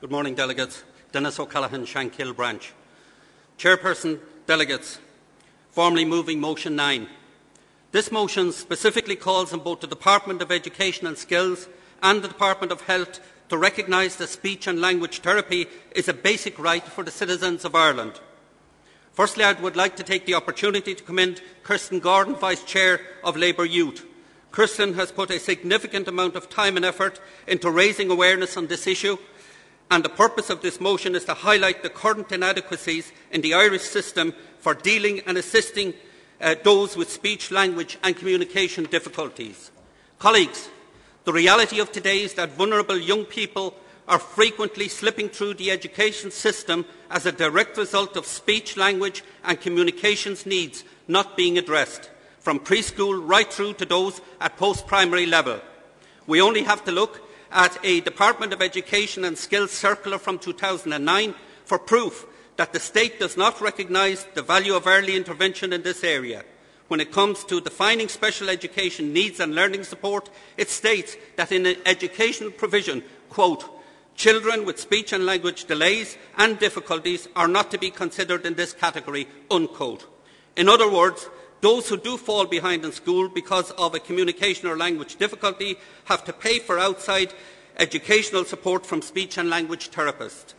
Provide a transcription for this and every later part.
Good morning, delegates. Dennis O'Callaghan, Shankill Branch. Chairperson, delegates, formally moving motion 9. This motion specifically calls on both the Department of Education and Skills and the Department of Health to recognise that speech and language therapy is a basic right for the citizens of Ireland. Firstly, I would like to take the opportunity to commend Kirsten Gordon, Vice Chair of Labour Youth. Kirsten has put a significant amount of time and effort into raising awareness on this issue, and the purpose of this motion is to highlight the current inadequacies in the Irish system for dealing and assisting those with speech, language and communication difficulties. Colleagues, the reality of today is that vulnerable young people are frequently slipping through the education system as a direct result of speech, language and communications needs not being addressed, from preschool right through to those at post-primary level. We only have to look at a Department of Education and Skills circular from 2009 for proof that the state does not recognise the value of early intervention in this area. When it comes to defining special education needs and learning support, it states that in educational provision, quote, children with speech and language delays and difficulties are not to be considered in this category, unquote. In other words, those who do fall behind in school because of a communication or language difficulty have to pay for outside educational support from speech and language therapists.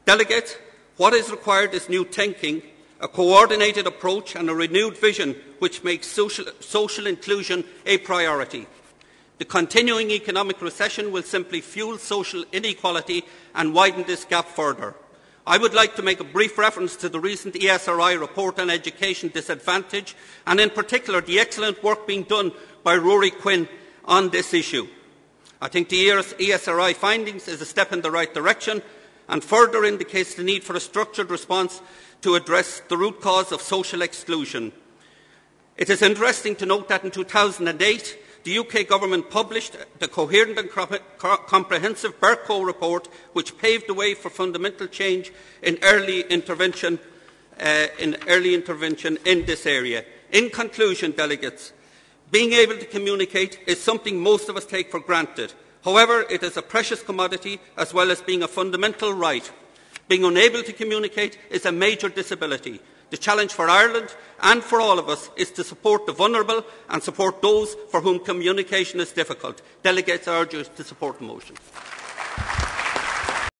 Delegates, what is required is new thinking, a coordinated approach and a renewed vision which makes social inclusion a priority. The continuing economic recession will simply fuel social inequality and widen this gap further. I would like to make a brief reference to the recent ESRI report on education disadvantage and in particular the excellent work being done by Rory Quinn on this issue. I think the ESRI findings is a step in the right direction and further indicates the need for a structured response to address the root cause of social exclusion. It is interesting to note that in 2008 the UK Government published the Coherent and Comprehensive Bercow report, which paved the way for fundamental change in early intervention in this area. In conclusion, delegates, being able to communicate is something most of us take for granted. However, it is a precious commodity as well as being a fundamental right. Being unable to communicate is a major disability. The challenge for Ireland and for all of us is to support the vulnerable and support those for whom communication is difficult. Delegates urge you to support the motion.